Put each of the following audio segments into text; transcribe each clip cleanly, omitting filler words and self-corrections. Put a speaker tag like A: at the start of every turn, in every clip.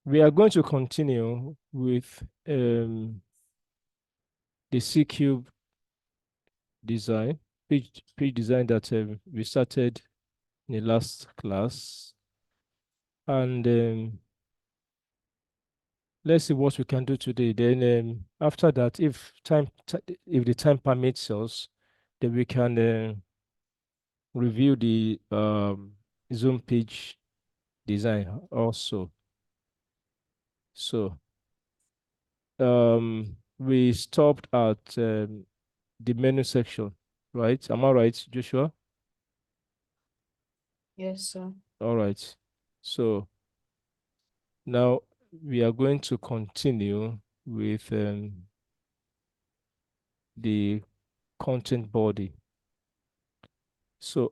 A: We are going to continue with the C-cube design, page design that we started in the last class. And let's see what we can do today. Then after that, if the time permits us, then we can review the Zoom page design also. So we stopped at the menu section, right? Am I right, Joshua?
B: Yes, sir.
A: All right. So now we are going to continue with the content body. So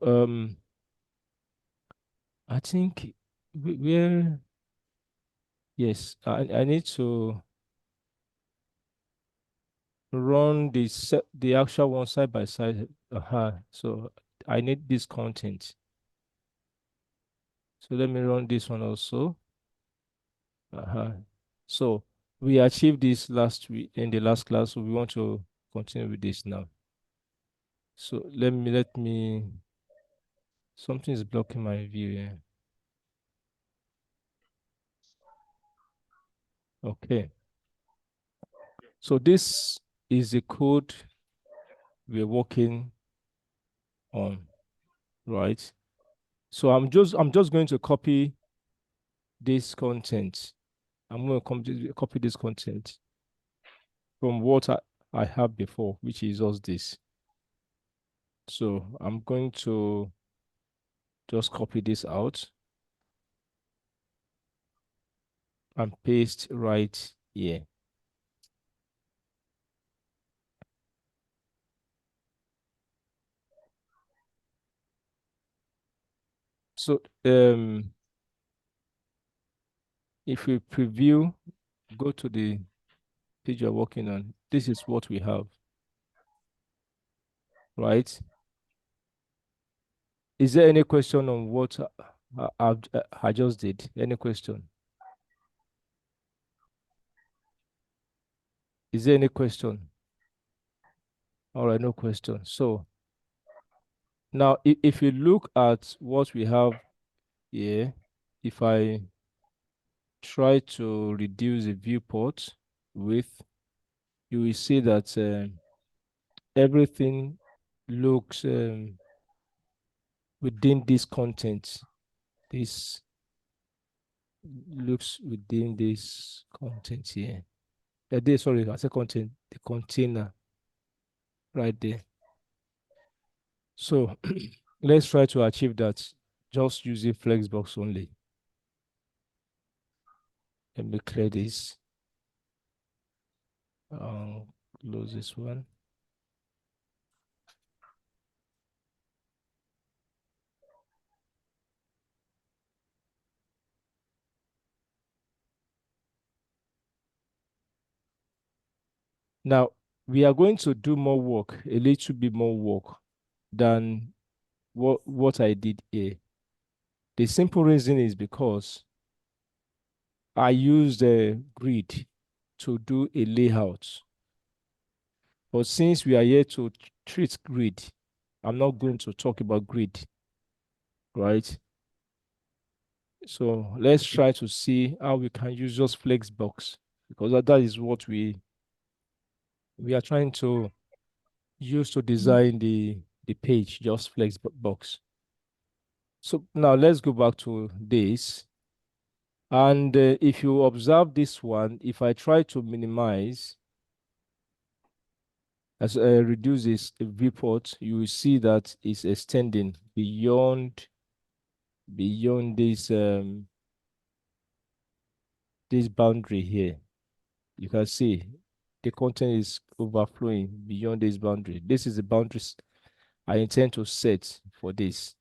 A: I think we're yes, I need to run the actual one side by side. So I need this content. So let me run this one also. So we achieved this last week in the last class, so we want to continue with this now. So let me something is blocking my view here. Okay. So this is the code we're working on, right? So I'm just going to copy this content. I'm going to copy this content from what I have before, which is just this. So I'm going to just copy this out and paste right here. So if we preview, go to the page you're working on, this is what we have, right? Is there any question on what I just did? Any question? Is there any question? All right, no question. So now if you look at what we have here, if I try to reduce the viewport width, you will see that everything looks within this content. This looks within this content here. Sorry, I said content, the container right there. So let's try to achieve that just using Flexbox only. Let me clear this. Close this one. Now, we are going to do more work, a little bit more work than what I did here. The simple reason is because I used a grid to do a layout. But since we are here to treat grid, I'm not going to talk about grid, right? So let's try to see how we can use just Flexbox, because that is what we are trying to use to design the page, just Flexbox. So now let's go back to this. And if you observe this one, if I try to minimize, as reduce this viewport, you will see that it's extending beyond this boundary here. You can see the content is overflowing beyond this boundary. This is the boundaries I intend to set for this.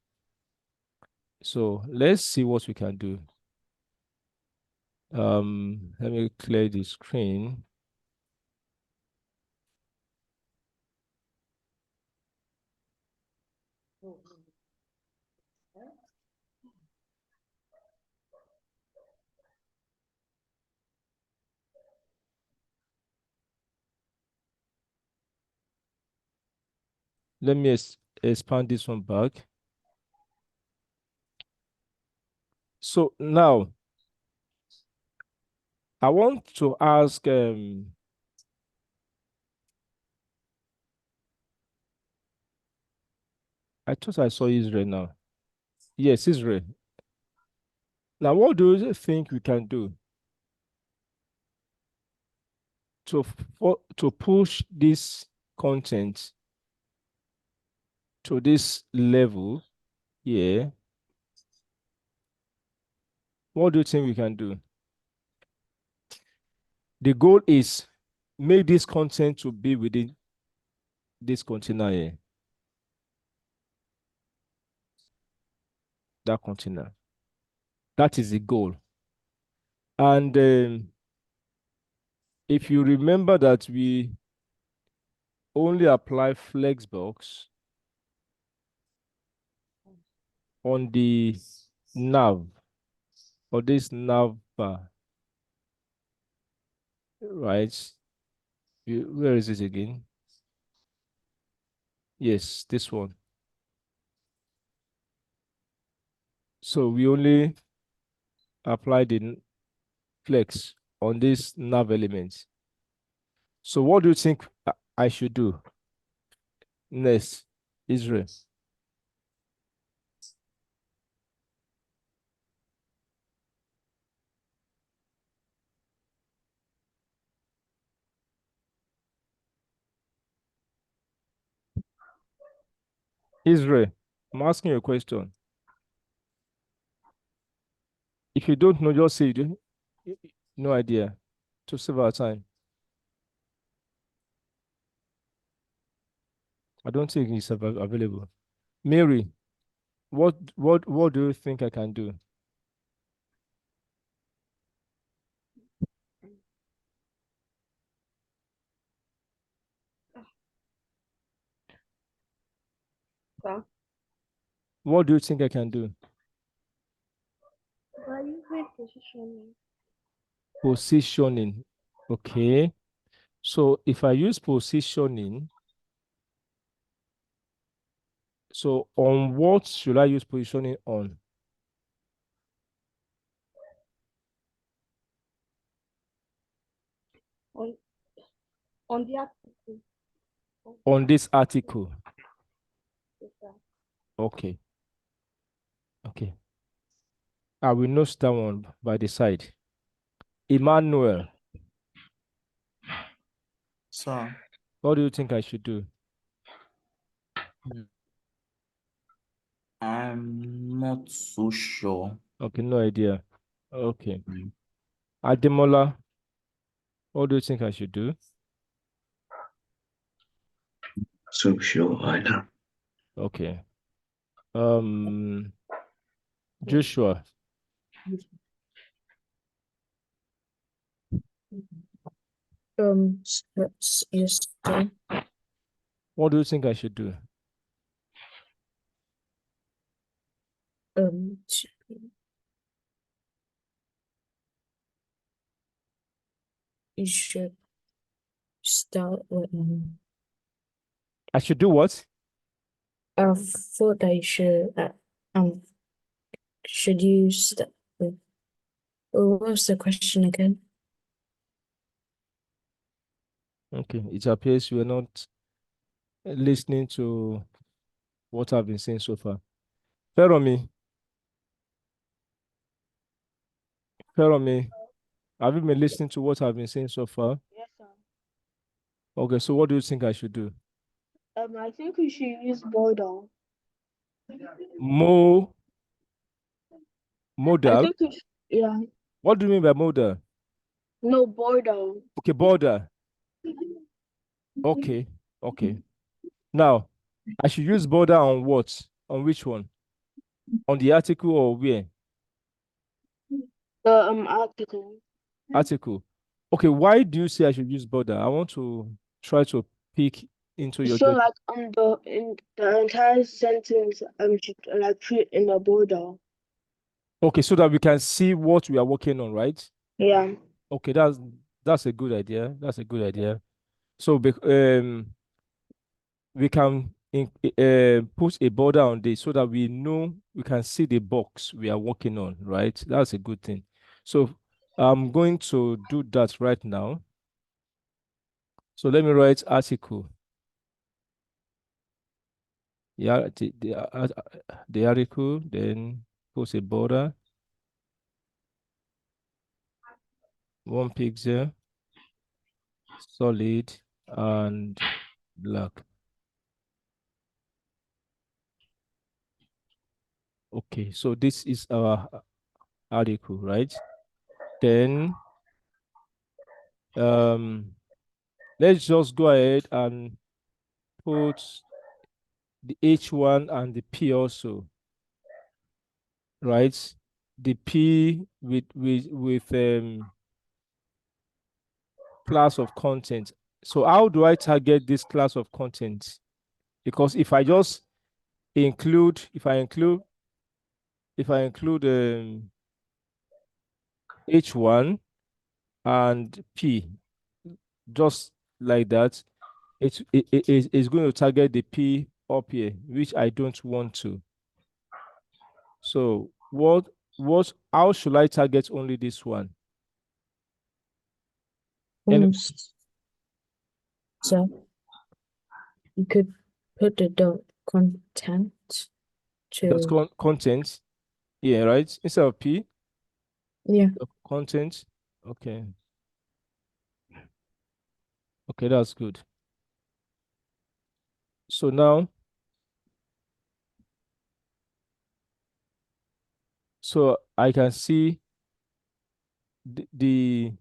A: So let's see what we can do. Let me clear the screen. Let me expand this one back. So now I want to ask I thought I saw Israel now. Yes, Israel. Now, what do you think we can do to push this content to this level here? What do you think we can do? The goal is make this content to be within this container here. That container. That is the goal. And if you remember that we only apply Flexbox on the nav or this nav bar, right? Where is it again? Yes, this one. So we only apply the flex on this nav element. So what do you think I should do next, Israel? Israel, I'm asking you a question. If you don't know, just say you do. No idea. To save our time. I don't think it's available. Mary, what do you think I can do? What do you think I can do?
B: By using positioning.
A: Positioning. Okay. So if I use positioning, so on what should I use positioning on?
B: On the article.
A: On this article.
B: Yes, sir.
A: Okay. Okay. I will note that one by the side. Emmanuel,
C: Sir,
A: what do you think I should do?
C: I'm not so sure.
A: Okay, no idea. Okay. Ademola, what do you think I should do?
D: So sure either.
A: Okay. Joshua,
E: Yes, sir.
A: what do you think I should do?
E: To you should start with
A: I should do what?
E: I thought that you should you start with what was the question again?
A: Okay, it appears you are not listening to what I've been saying so far. Feromi, have you been listening to what I've been saying so far?
B: Yes, sir.
A: Okay, so what do you think I should do?
B: I think we should use border.
A: Modal?
B: I think we should, yeah.
A: What do you mean by modal?
B: No, border.
A: Okay, border. Okay, okay. Now, I should use border on what? On which one? On the article or where?
B: The article.
A: Article. Okay, why do you say I should use border? I want to try to peek into your
B: So like in the entire sentence should like put in a border.
A: Okay, so that we can see what we are working on, right?
B: Yeah.
A: Okay, that's a good idea. That's a good idea. So we can put a border on this so that we know we can see the box we are working on, right? That's a good thing. So I'm going to do that right now. So let me write article. Yeah, the article, then put a border, 1 pixel, solid, and black. Okay, so this is our article, right? Then let's just go ahead and put the H1 and the P also, right? The P with class of content. So how do I target this class of content? Because if I just include, if I include H1 and P, just like that, it's going to target the P up here, which I don't want to. So how should I target only this one? And
E: So you could put the dot content
A: that's
E: to
A: content. Yeah, right. Instead of P,
E: yeah.
A: content. Okay. Okay, that's good. So now, so I can see the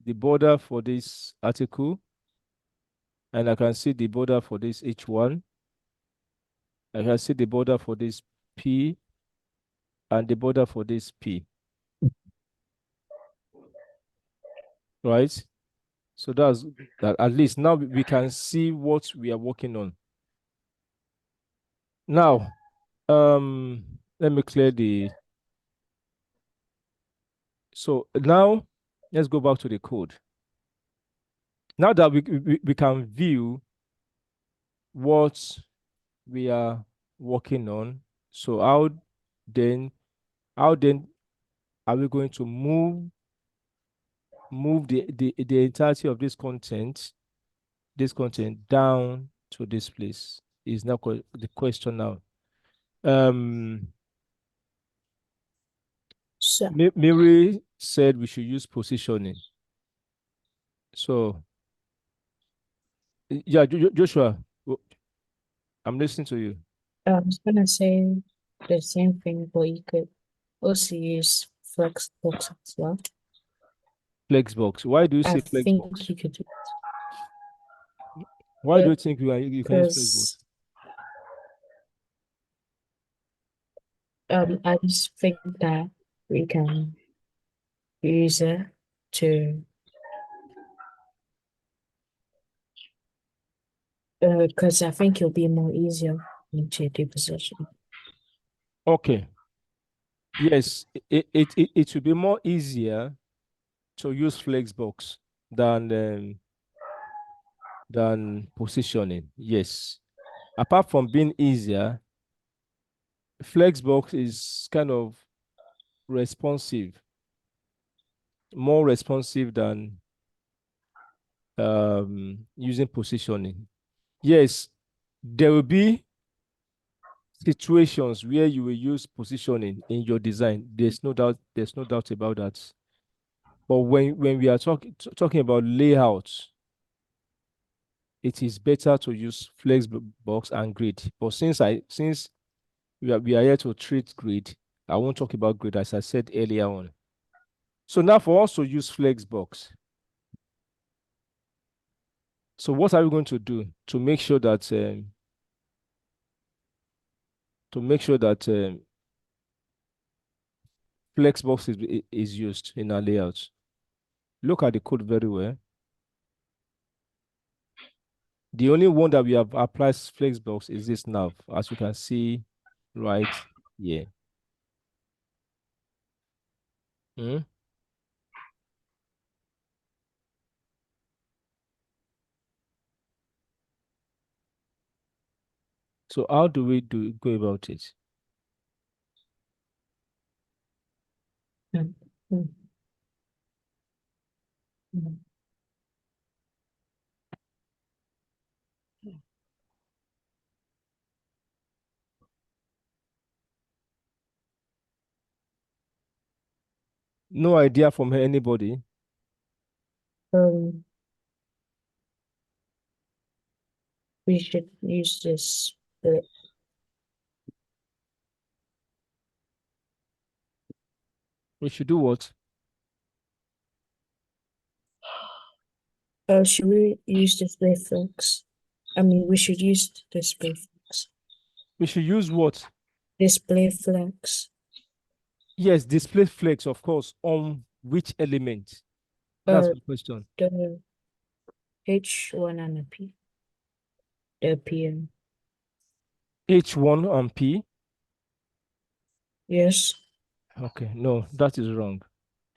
A: border for this article, and I can see the border for this H1. I can see the border for this P and the border for this P. Right? So that's that. At least now we can see what we are working on. Now, let me clear the. So now let's go back to the code. Now that we can view what we are working on, so then how then are we going to move the entirety of this content down to this place? Is now the question now.
E: So
A: Mary said we should use positioning. So yeah, Joshua, I'm listening to you.
E: I was gonna say the same thing, but you could also use Flexbox as well.
A: Flexbox. Why do you
E: I
A: say
E: think
A: Flexbox?
E: you could
A: Why do you think you can use Flexbox?
E: because I just think that we can use it to because I think it'll be more easier to do position.
A: Okay. Yes, it will be more easier to use Flexbox than positioning. Yes. Apart from being easier, Flexbox is kind of responsive, more responsive than using positioning. Yes, there will be situations where you will use positioning in your design. There's no doubt about that. But when we are talking about layouts, it is better to use Flexbox and grid. But since we are here to treat grid, I won't talk about grid as I said earlier on. So now for us to use Flexbox, so what are we going to do to make sure that Flexbox is used in our layouts? Look at the code very well. The only one that we have applied Flexbox is this nav, as you can see right here. Hmm? So how do we go about it?
E: Mm, mm, mm.
A: No idea from anybody.
E: We should use this split.
A: We should do what?
E: Should we use display flex? I mean, we should use display flex.
A: We should use what?
E: Display flex.
A: Yes, display flex, of course. On which element? That's
E: Uh,
A: the question.
E: The H1 and the P. The PM.
A: H1 and P.
E: Yes.
A: Okay, no, that is wrong.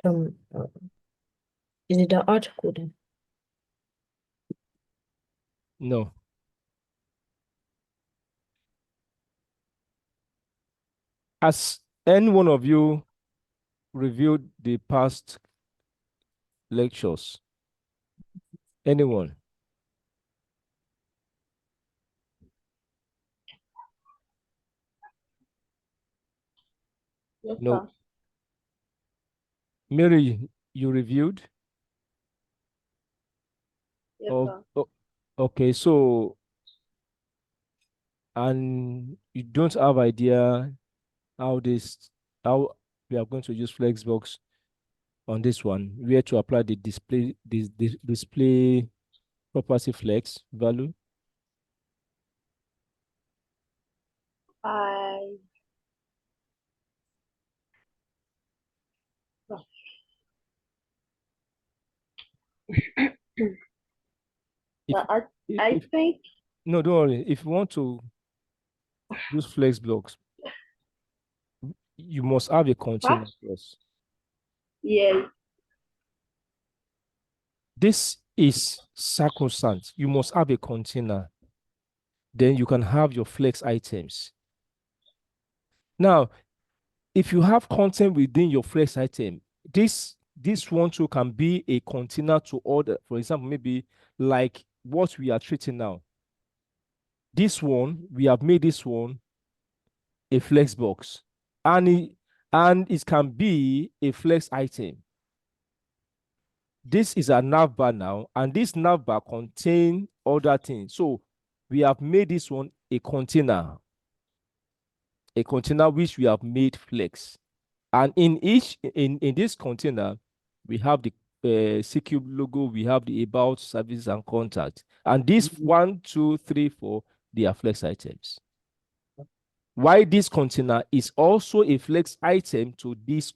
E: Is it the article then?
A: No. Has any one of you reviewed the past lectures? Anyone?
B: Yes,
A: No.
B: sir.
A: Mary, you reviewed?
B: Yes,
A: Oh,
B: sir.
A: oh, okay, so, and you don't have idea how we are going to use Flexbox on this one, where to apply the display property flex value.
B: I
A: If,
B: I
A: if
B: think
A: no, don't worry. If you want to use Flexbox, you must have a container first.
B: yes.
A: This is sacrosanct. You must have a container. Then you can have your flex items. Now, if you have content within your flex item, this one too can be a container to order. For example, maybe like what we are treating now. This one, we have made this one a flex box, and it can be a flex item. This is a nav bar now, and this nav bar contain other things. So we have made this one a container which we have made flex. And in this container, we have the CQ logo, we have the about, service, and contact. And these 1, 2, 3, 4, they are flex items. Why this container is also a flex item to this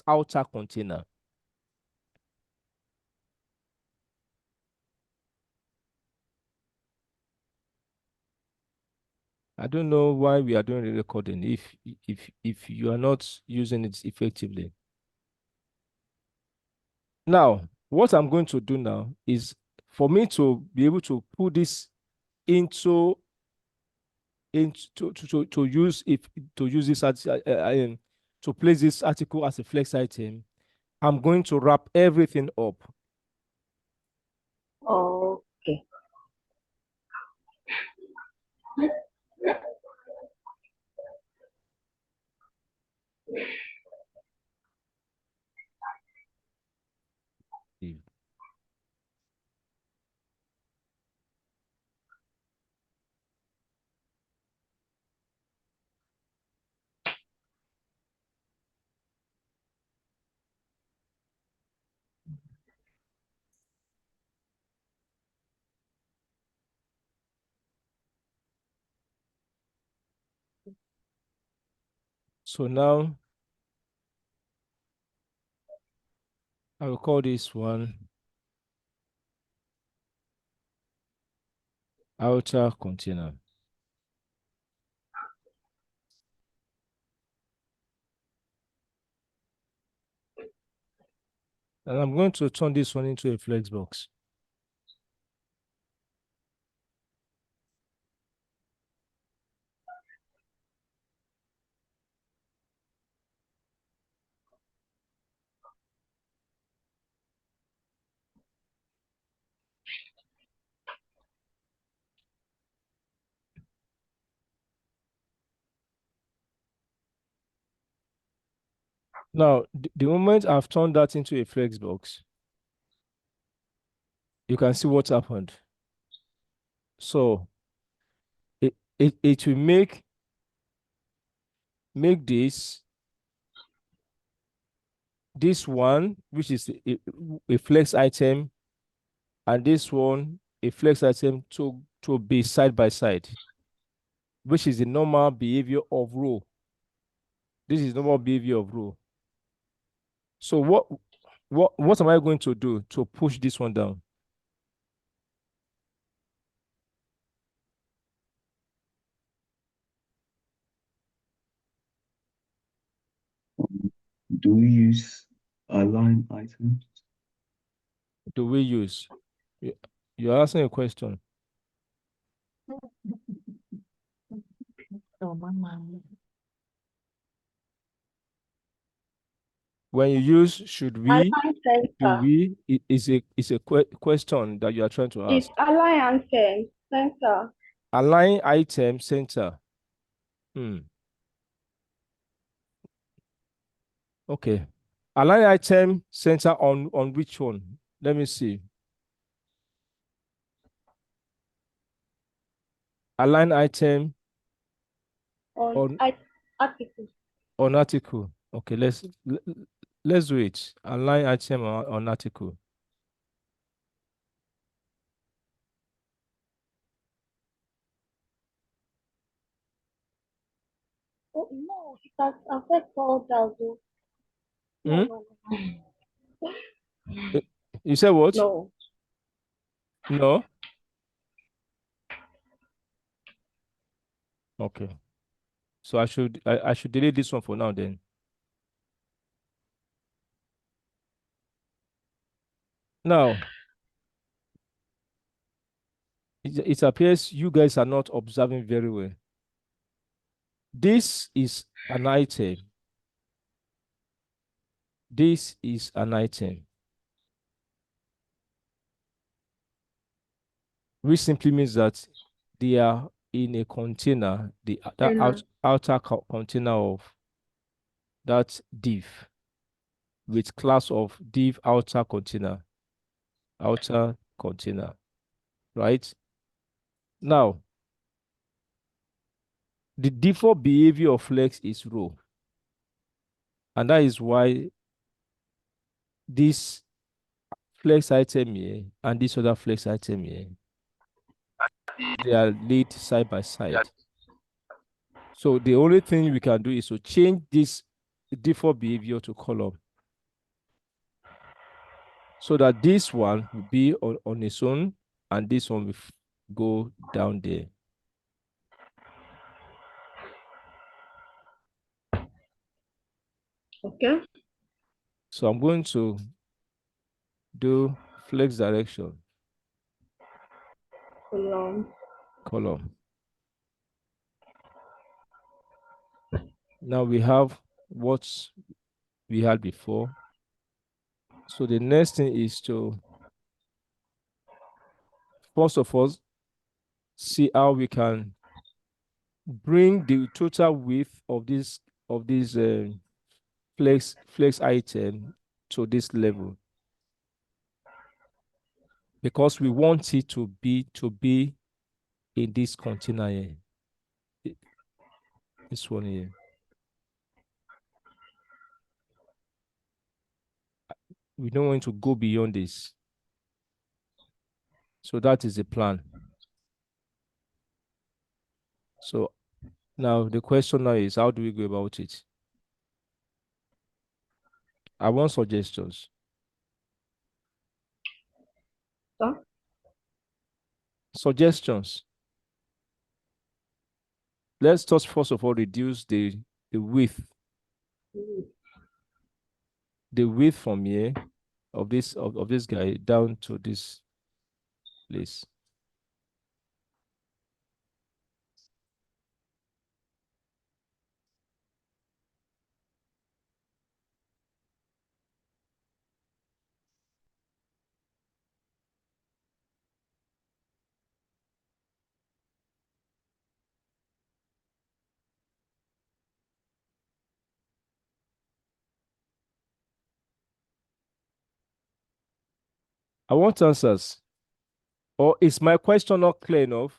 A: outer container. I don't know why we are doing the recording if you are not using it effectively. Now, what I'm going to do now is for me to be able to put this to use this to place this article as a flex item. I'm going to wrap everything up.
B: Okay.
A: So now I will call this one outer container. And I'm going to turn this one into a flex box. Now, the moment I've turned that into a flex box, you can see what happened. So it will make this one, which is a flex item, and this one a flex item to be side by side, which is the normal behavior of row. This is normal behavior of row. So what am I going to do to push this one down?
D: Do we use align items?
A: Do we use? You're asking a question.
E: Oh, mama.
A: When you use should we,
B: Align
A: do
B: center.
A: we, is a question that you are trying to
B: It's
A: ask.
B: align and center.
A: Align item center. Okay. Align item center on which one? Let me see. Align item
B: On article.
A: on article. Okay, let's do it. Align item on article.
B: Oh no, it has affect all that. No,
A: Hmm?
B: no, no.
A: You said what?
B: No.
A: No? Okay. So I should delete this one for now then. Now, it appears you guys are not observing very well. This is an item. This is an item, which simply means that they are in a container, that outer container of that div, with class of div outer container, right? Now, the default behavior of flex is row. And that is why this flex item here and this other flex item here, they are laid side by side. So the only thing we can do is to change this default behavior to column, so that this one will be on its own and this one will go down there.
B: Okay.
A: So I'm going to do flex direction column. Now we have what we had before. So the next thing is to, first of all, see how we can bring the total width of this flex item to this level, because we want it to be in this container here. This one here. We don't want to go beyond this. So that is the plan. So now the question now is, how do we go about it? I want suggestions.
B: Sir?
A: Suggestions. Let's just first of all reduce the width. The width from here of this guy down to this place. I want answers. Or is my question not clear enough?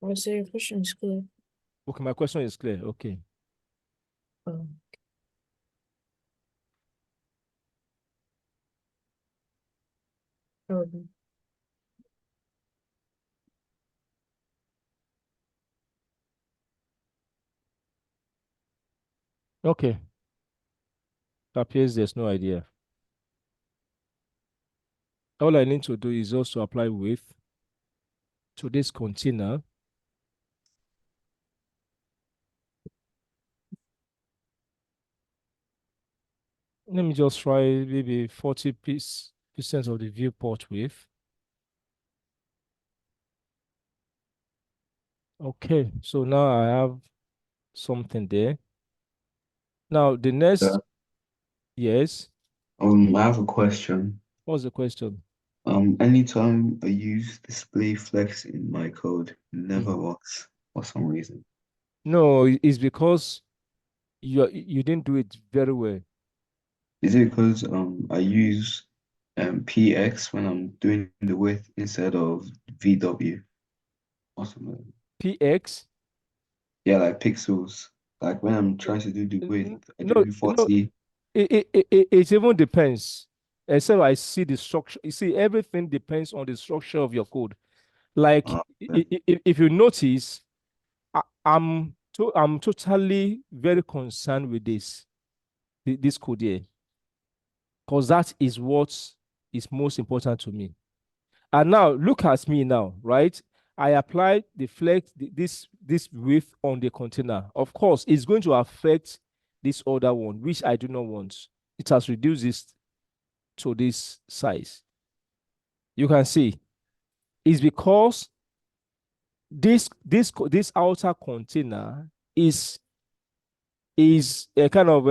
E: I say your question is clear.
A: Okay, my question is clear. Okay.
E: Okay.
A: Okay. It appears there's no idea. All I need to do is also apply width to this container. Let me just try maybe 40% of the viewport width. Okay, so now I have something there. Now the next,
D: Yeah.
A: yes,
D: I have a question.
A: what's the question?
D: Anytime I use display flex in my code, it never works for some reason.
A: No, it's because you didn't do it very well.
D: Is it because I use px when I'm doing the width instead of VW or something?
A: PX?
D: Yeah, like pixels. Like when I'm trying to do the width, I
A: No,
D: do
A: no,
D: 40.
A: it even depends. Except I see the structure. You see, everything depends on the structure of your code. Like
D: Okay.
A: if you notice, I'm totally very concerned with this code here, because that is what is most important to me. And now look at me now, right? I apply the flex, this width on the container. Of course, it's going to affect this other one, which I do not want. It has reduced this to this size. You can see it's because this outer container is a kind of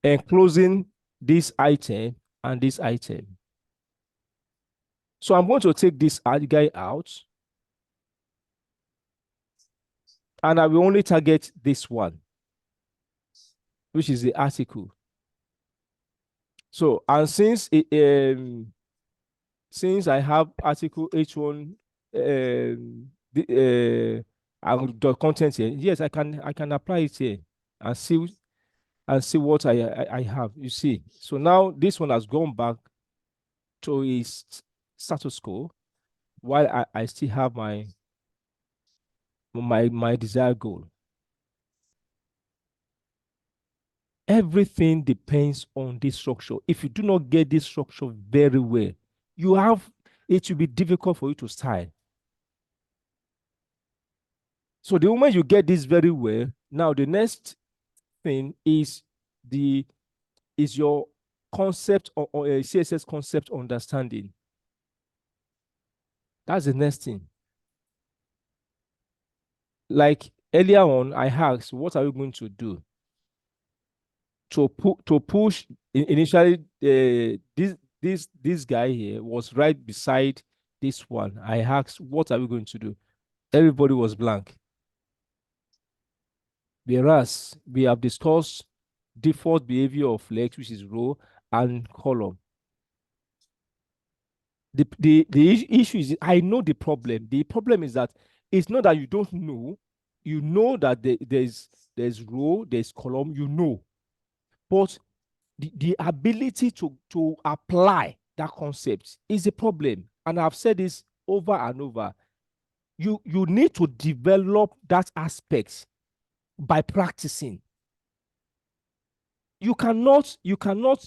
A: enclosing this item and this item. So I'm going to take this guy out, and I will only target this one, which is the article. So, and since I have article H1, and the content here, yes, I can apply it here and see what I have. You see, so now this one has gone back to its status quo, while I still have my desired goal. Everything depends on this structure. If you do not get this structure very well, it will be difficult for you to style. So the moment you get this very well, now the next thing is your concept or CSS concept understanding. That's the next thing. Like earlier on, I asked, what are we going to do to push? Initially, this guy here was right beside this one. I asked, what are we going to do? Everybody was blank. Whereas we have discussed default behavior of flex, which is row and column. The issue is, I know the problem. The problem is that it's not that you don't know. You know that there's row, there's column, you know. But the ability to apply that concept is a problem. And I've said this over and over. You need to develop that aspect by practicing. You cannot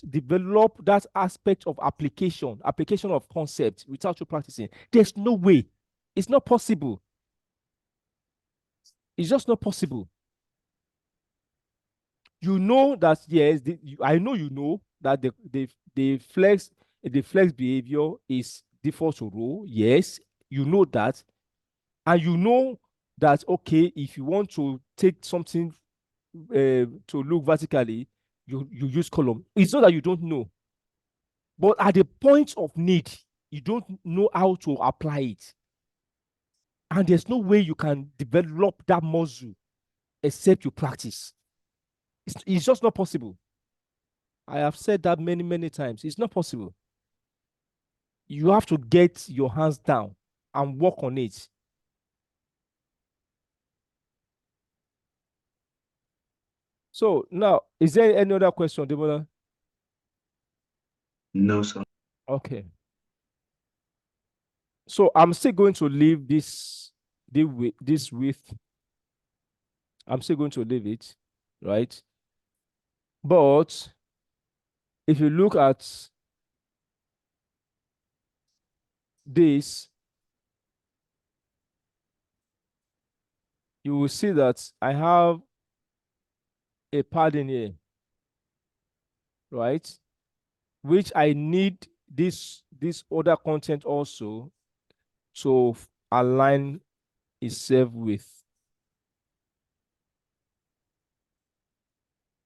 A: develop that aspect of application of concept without you practicing. There's no way. It's not possible. It's just not possible. You know that, yes, I know you know that the flex behavior is default to row. Yes, you know that. And you know that, okay, if you want to take something to look vertically, you use column. It's not that you don't know, but at the point of need, you don't know how to apply it. And there's no way you can develop that muscle except you practice. It's just not possible. I have said that many, many times. It's not possible. You have to get your hands down and work on it. So now, is there any other question, Deborah?
D: No, sir.
A: Okay. So I'm still going to leave this width. I'm still going to leave it, right? But if you look at this, you will see that I have a padding here, right? Which I need this other content also to align itself with.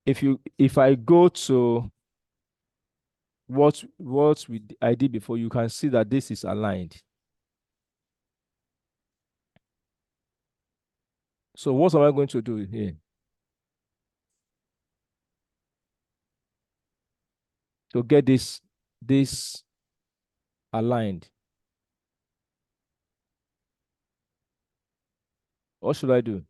A: If I go to what I did before, you can see that this is aligned. So what am I going to do here? To get this aligned. What should I do?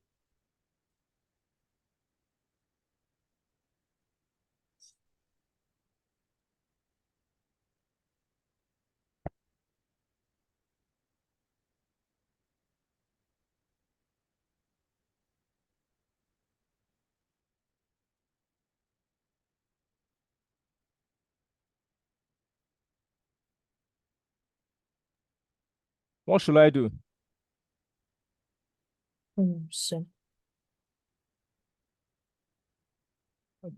A: What should I do?
E: So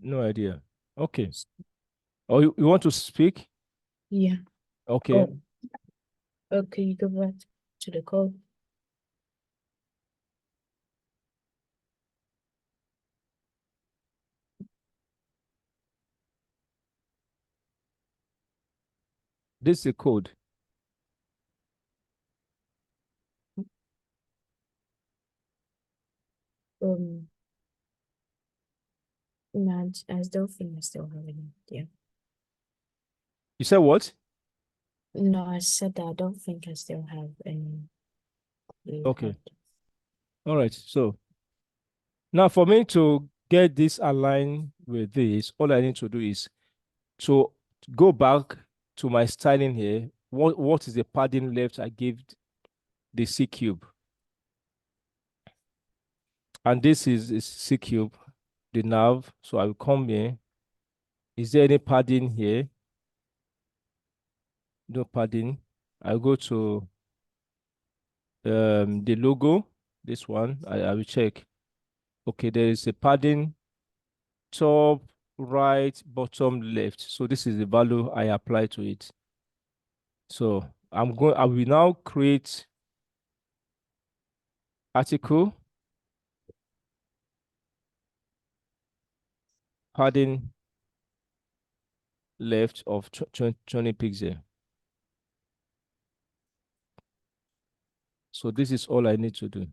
A: No idea. Okay. Oh, you want to speak?
E: yeah.
A: Okay.
E: Oh, okay, you go back to the code.
A: This is a code.
E: No, I still think I still have it. Yeah.
A: You said what?
E: No, I said that I don't think I still have any.
A: Okay. All right. So now for me to get this aligned with this, all I need to do is to go back to my styling here. What is the padding left I gave the C cube? And this is C cube, the nav. So I will come here. Is there any padding here? No padding. I'll go to the logo, this one. I will check. Okay, there is a padding top, right, bottom, left. So this is the value I apply to it. So I will now create article padding left of 20 pixel. So this is all I need to do.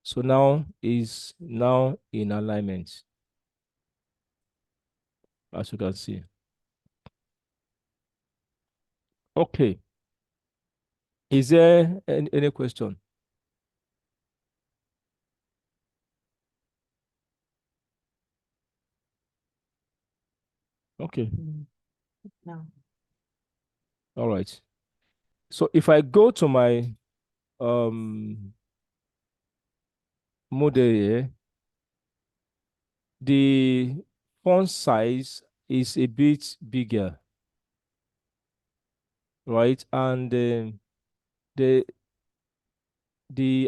A: So now is now in alignment, as you can see. Okay. Is there any question? Okay.
E: No.
A: All right. So if I go to my model here, the font size is a bit bigger, right? And the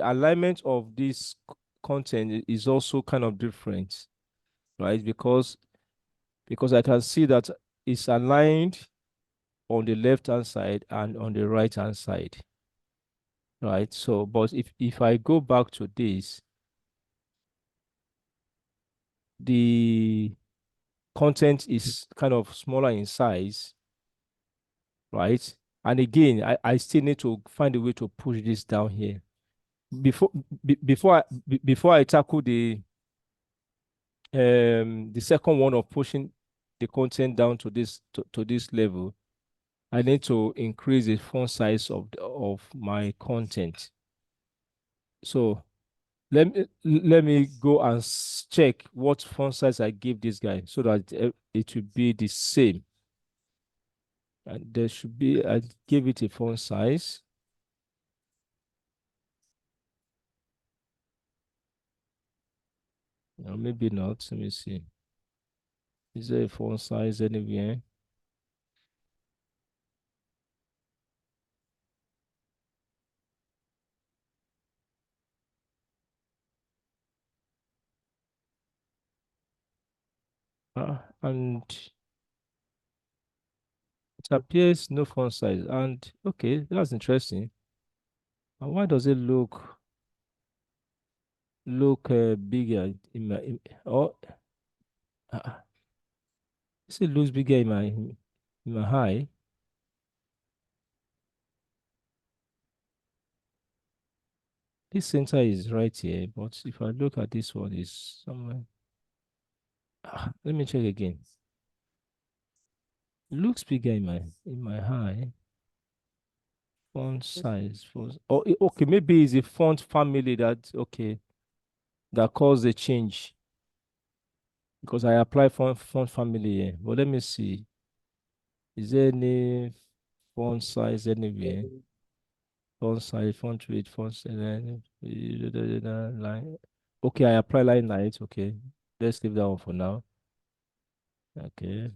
A: alignment of this content is also kind of different, right? Because I can see that it's aligned on the left-hand side and on the right-hand side, right? So, but if I go back to this, the content is kind of smaller in size, right? And again, I still need to find a way to push this down here. Before I tackle the the second one of pushing the content down to this level, I need to increase the font size of my content. So let me go and check what font size I give this guy so that it will be the same. And there should be, I give it a font size. No, maybe not. Let me see. Is there a font size anywhere? And it appears no font size. And okay, that's interesting. And why does it look bigger in my it looks bigger in my high? This center is right here, but if I look at this one, is somewhere. Let me check again. It looks bigger in my high. Font size for okay, maybe it's a font family that caused the change because I apply font family here. But let me see. Is there any font size anywhere? Font size, font weight, font size, line. Okay, I apply line height. Okay, let's leave that one for now. Okay.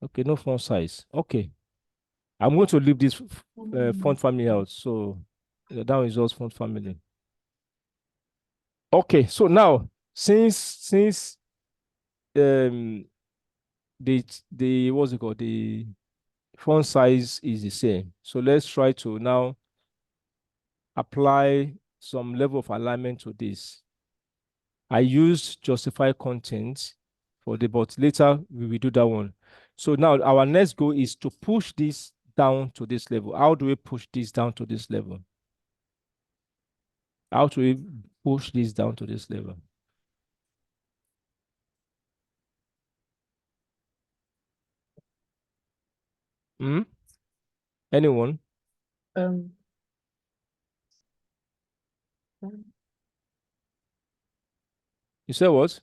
A: Okay, no font size. Okay. I'm going to leave this font family out. So that one is just font family. Okay, so now since the what's it called, the font size is the same, so let's try to now apply some level of alignment to this. I used justify content for but later we will do that one. So now our next goal is to push this down to this level. How do we push this down to this level? How do we push this down to this level? Hmm? Anyone?
E: Um,
A: You said what?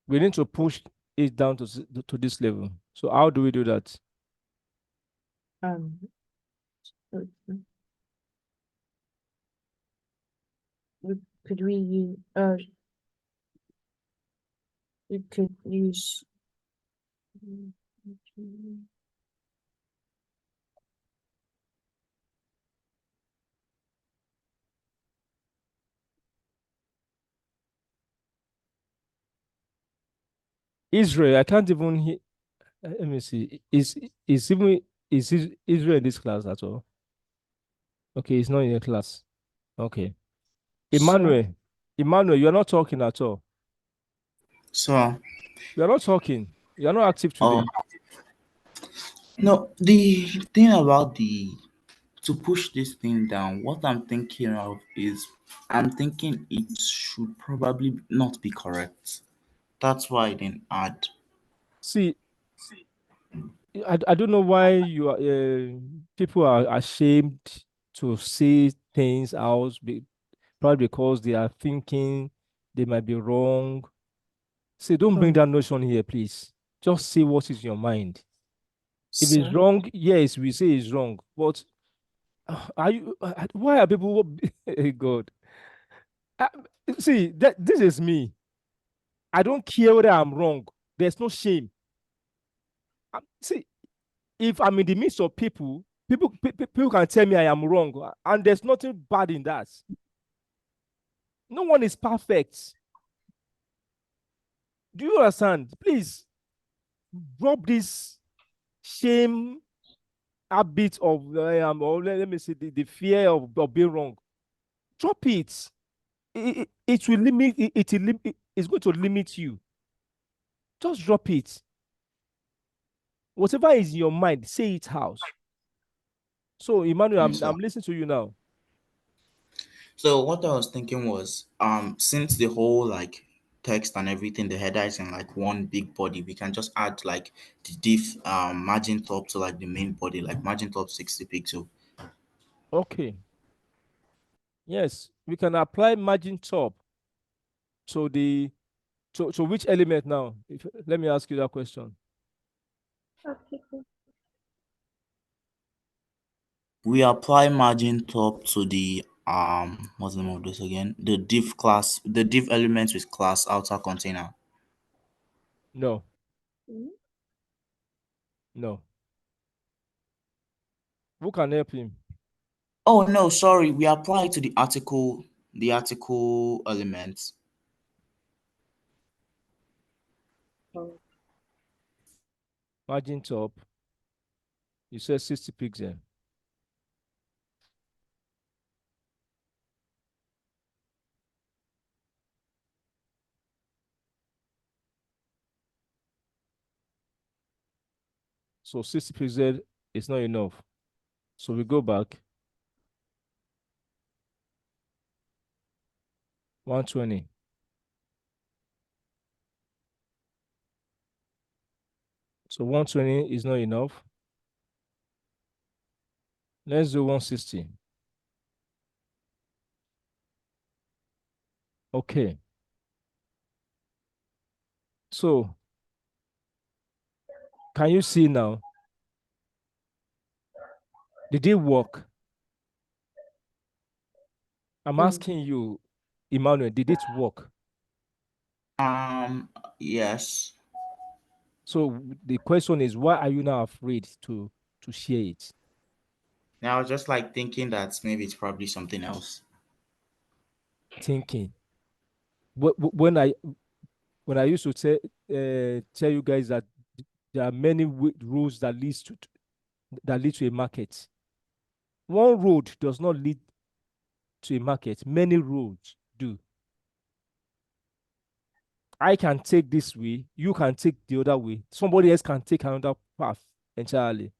A: We need to push it down to this level. So how do we do that?
E: um, could we use, we could use,
A: Israel, I can't even hear. Let me see. Is Israel in this class at all? Okay, he's not in your class. Okay.
E: Sir,
A: Emmanuel, you're not talking at all.
C: So,
A: You're not talking. You're not active
C: oh,
A: today.
C: no, the thing about to push this thing down, what I'm thinking of is I'm thinking it should probably not be correct. That's why I didn't add.
A: See, I don't know why you are people are ashamed to say things out, probably because they are thinking they might be wrong. See, don't bring that notion here, please. Just say what is in your mind. If it's
E: sir,
A: wrong, yes, we say it's wrong. But are you? Why are people? God, Uh, see that this is me. I don't care whether I'm wrong. There's no shame. See, if I'm in the midst of people can tell me I am wrong, and there's nothing bad in that. No one is perfect. Do you understand? Please drop this shame habit of or let me say the fear of being wrong. Drop it. It will limit it's going to limit you. Just drop it. Whatever is in your mind, say it out. So Emmanuel, I'm listening to you now.
C: So what I was thinking was, since the whole like text and everything, the header is in like one big body, we can just add like the div margin top to like the main body, like margin top 60 pixel.
A: Okay. Yes, we can apply margin top to the to which element now? Let me ask you that question.
C: We apply margin top to the what's the name of this again? The div class, the div elements with class outer container.
A: No,
B: Mhm.
A: no. Who can help him?
C: Oh no, sorry, we apply to the article elements.
A: Margin top. You said 60 pixel. So 60 pixel is not enough. So we go back. 120. So 120 is not enough. Let's do 160. Okay. So can you see now? Did it work? I'm asking you, Emmanuel, did it work?
C: Yes.
A: So the question is, why are you now afraid to share it?
C: Now I was just like thinking that maybe it's probably something else.
A: Thinking. When I used to tell you guys that there are many roads that lead to a market. One road does not lead to a market. Many roads do. I can take this way, you can take the other way. Somebody else can take another path entirely.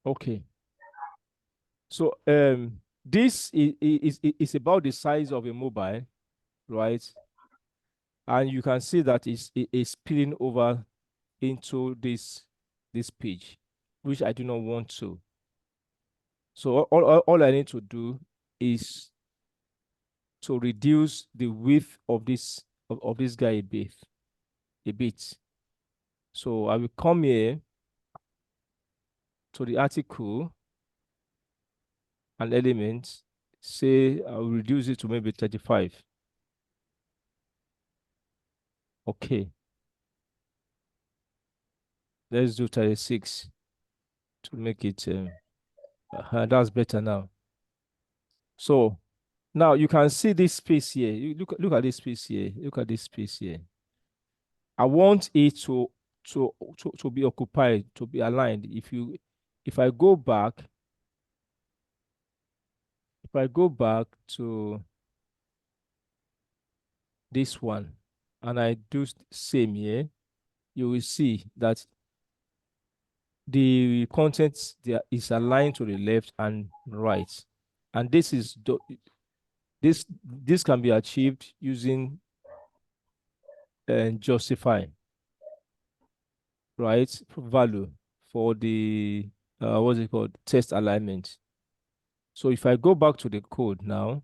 A: Okay. So this is about the size of a mobile, right? And you can see that it's spilling over into this page, which I do not want to. So all I need to do is to reduce the width of this guy a bit. So I will come here to the article and element, say I will reduce it to maybe 35. Okay, let's do 36 to make it that's better now. So now you can see this space here. You look at this space here. Look at this space here. I want it to be occupied, to be aligned. If I go back, to this one and I do same here, you will see that the content there is aligned to the left and right. And this can be achieved using justify, right, value for the what's it called, test alignment. So if I go back to the code now,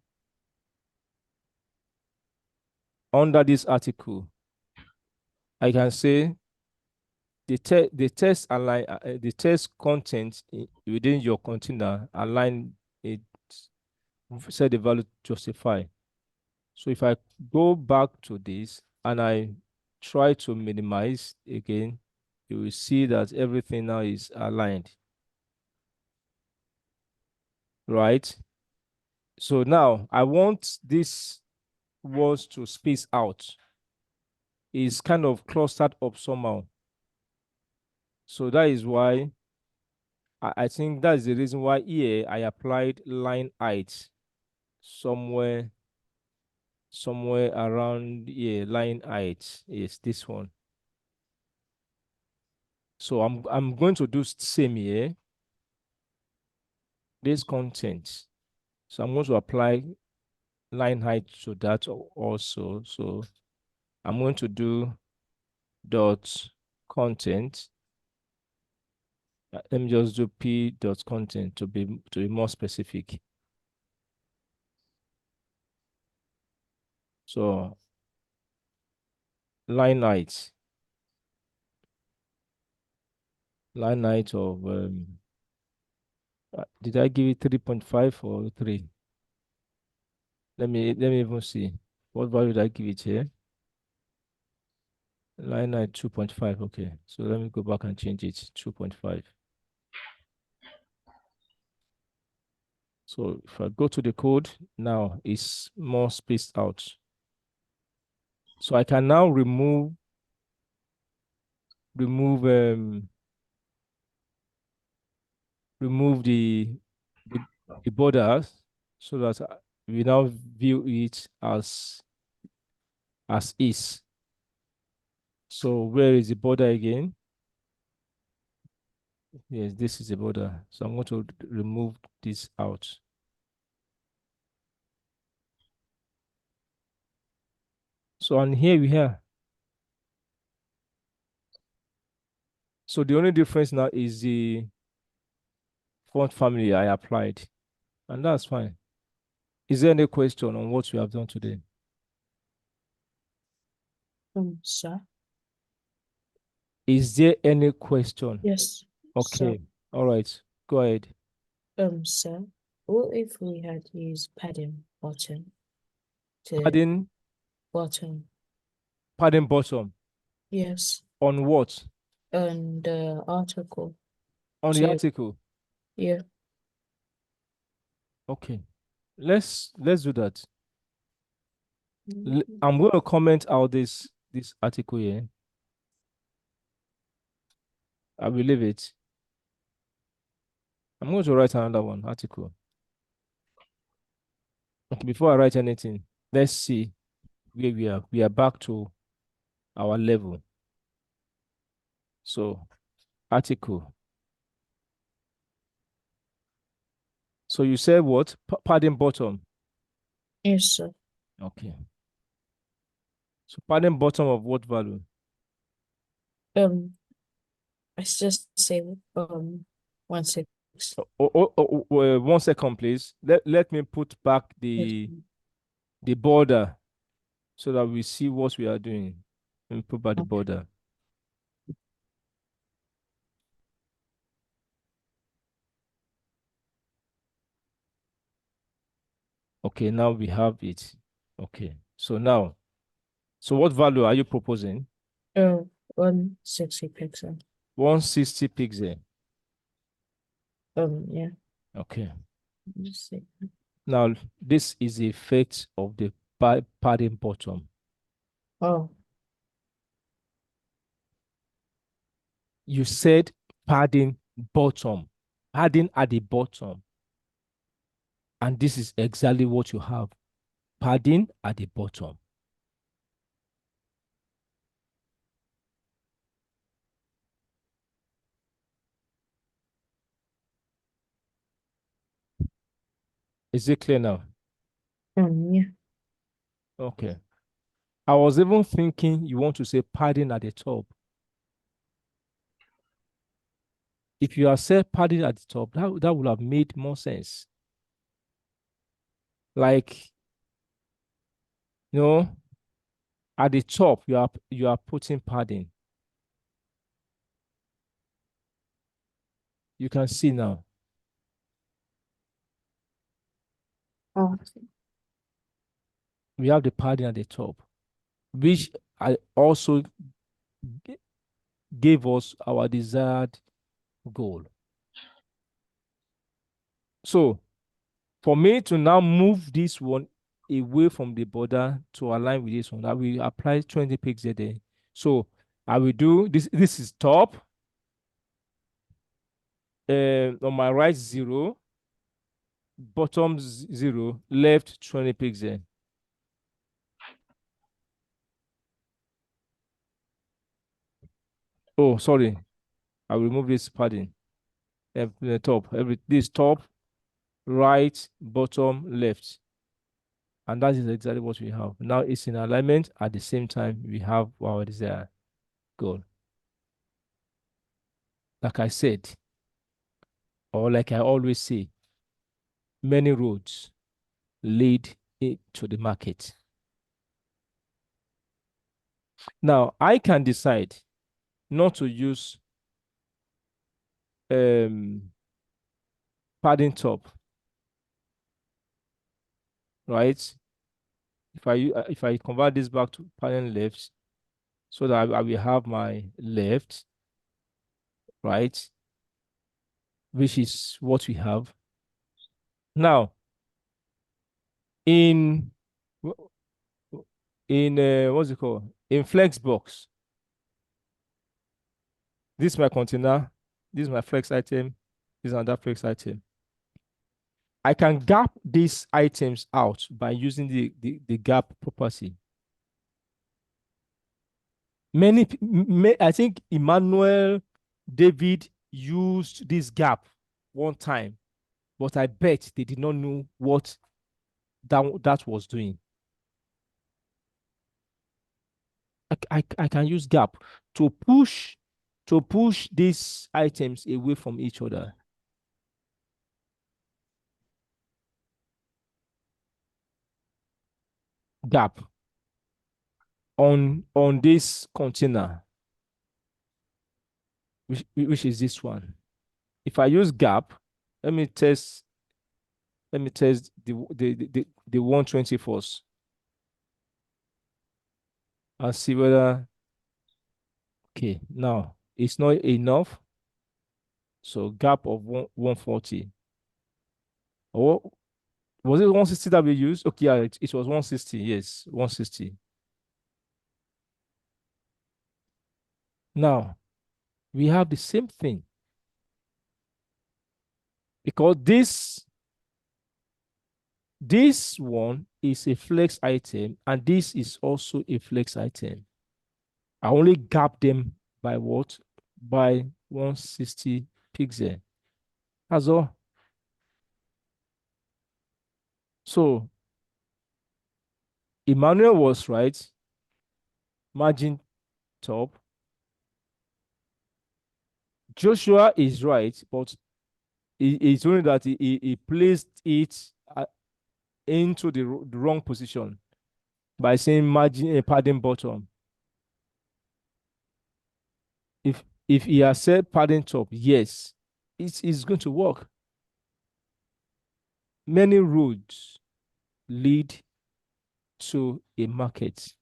A: under this article, I can say the test content within your container align it, set the value justify. So if I go back to this and I try to minimize again, you will see that everything now is aligned, right? So now I want this words to space out. It's kind of clustered up somehow. So that is why I think that's the reason why here I applied line height somewhere around here. Line height is this one. So I'm going to do same here. this content. So I'm going to apply line height to that also. So I'm going to do dot content. Let me just do p dot content to be more specific. So line height of did I give it 3.5 or 3? Let me even see. What value did I give it here? Line height 2.5. Okay. So let me go back and change it 2.5. So if I go to the code now, it's more spaced out. So I can now remove the borders so that we now view it as is. So where is the border again? Yes, this is the border. So I'm going to remove this out. So and here we have. So the only difference now is the font family I applied, and that's fine. Is there any question on what we have done today?
E: Sir.
A: Is there any question?
E: Yes.
A: Okay. All right. Go ahead.
E: Sir, what if we had used padding bottom to
A: Padding
E: bottom?
A: bottom.
E: Yes.
A: On what?
E: On the article.
A: On the
E: So-
A: article.
E: Yeah.
A: Okay. Let's do that. I'm going to comment out this article here. I will leave it. I'm going to write another one article. Okay, before I write anything, let's see where we are. We are back to our level. So article. So you said what? Padding bottom.
E: Yes, sir.
A: Okay. So padding bottom of what value?
E: Let's just say 1/6.
A: 1 second, please. Let me put back the border so that we see what we are doing. Let me put back the
E: Okay.
A: border. Okay, now we have it. Okay. So now, so what value are you proposing?
E: 160 pixel.
A: 160 pixel.
E: Yeah.
A: Okay.
E: Just see.
A: Now, this is the effect of the padding bottom.
E: Oh,
A: You said padding bottom, padding at the bottom. And this is exactly what you have, padding at the bottom. Is it clear now?
E: yeah.
A: Okay. I was even thinking you want to say padding at the top. If you had said padding at the top, that would have made more sense. Like, you know, at the top, you are putting padding. You can see now.
E: Oh,
A: We have the padding at the top, which I also gave us our desired goal. So for me to now move this one away from the border to align with this one, I will apply 20 pixels there. So I will do this. This is top. On my right 0, bottom 0, left 20 pixels. Oh, sorry. I will remove this padding. The top. This top right, bottom, left. And that is exactly what we have. Now it's in alignment. At the same time, we have our desired goal. Like I said, or like I always say, many roads lead to the market. Now, I can decide not to use padding top, right? If I convert this back to padding left, so that I will have my left, right, which is what we have. Now, in what's it called? In Flexbox, this is my container, this is my flex item, this is another flex item. I can gap these items out by using the gap property. I think Emmanuel David used this gap one time, but I bet they did not know what that was doing. I can use gap to push these items away from each other. Gap on this container, which is this one. If I use gap, let me test the 120 force and see whether, okay, now it's not enough. So gap of 140. Or was it 160 that we used? Okay, yeah, it was 160. Yes, 160. Now we have the same thing, because this one is a flex item and this is also a flex item. I only gap them by what? By 160 pixel. That's all. So Emmanuel was right. Margin top. Joshua is right, but it's only that he placed it into the wrong position by saying margin padding bottom. If he has said padding top, yes, it's going to work. Many roads lead to a market.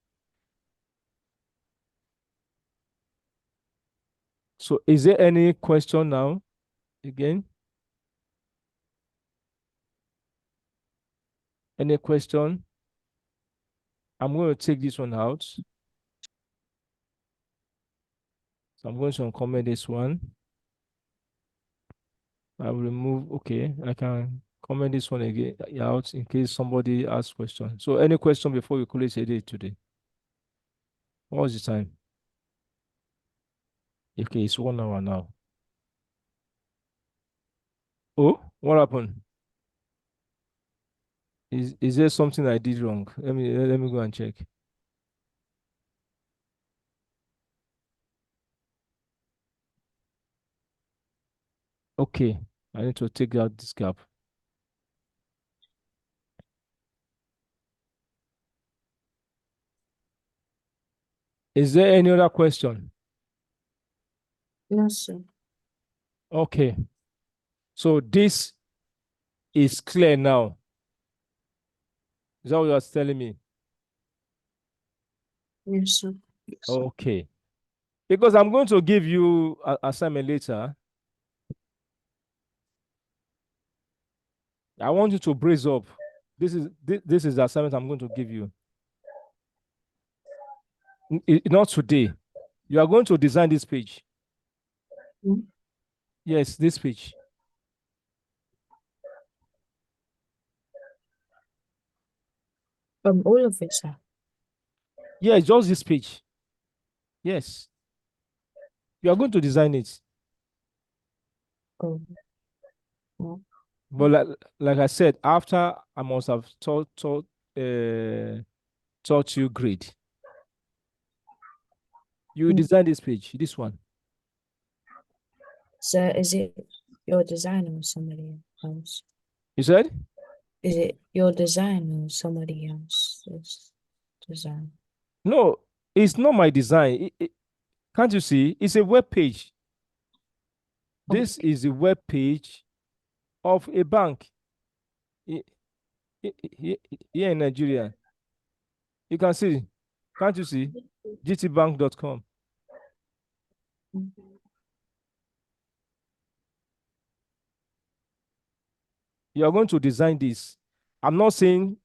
A: So is there any question now? Again? Any question? I'm going to take this one out. So I'm going to uncomment this one. I will remove, okay, I can comment this one again out in case somebody asks question. So any question before we call it a day today? What was the time? Okay, it's 1 hour now. Oh, what happened? Is there something I did wrong? Let me go and check. Okay, I need to take out this gap. Is there any other question?
E: No, sir.
A: Okay. So this is clear now. Is that what you are telling me?
E: Yes, sir.
A: Okay. Because I'm going to give you an assignment later. I want you to brace up. This is the assignment I'm going to give you. Not today. You are going to design this page.
E: Hmm?
A: Yes, this page.
E: All of it, sir.
A: Yeah, just this page. Yes. You are going to design it.
E: Oh. Oh.
A: But like I said, after I must have taught you grade. You
E: Mm.
A: design this page, this one.
E: So is it your design or somebody else?
A: You said?
E: Is it your design or somebody else's design?
A: No, it's not my design. Can't you see? It's a web page. This is a web page of a bank here in Nigeria. You can see, can't you see? gtbank.com. You are going to design this. I'm not saying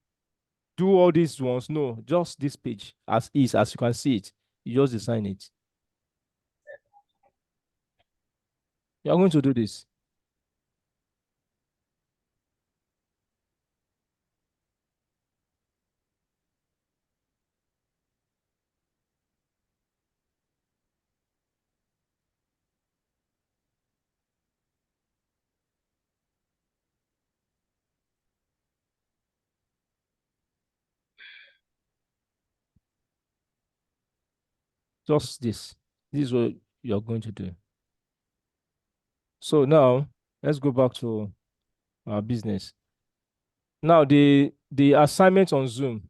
A: do all these ones. No, just this page as is, as you can see it. You just design it. You are going to do this. Just this. This is what you're going to do. So now let's go back to our business. Now the assignment on Zoom.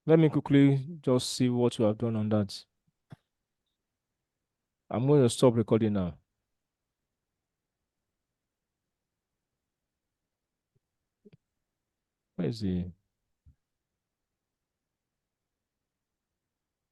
A: Let me quickly just see what you have done on that. I'm going to stop recording now. Where is the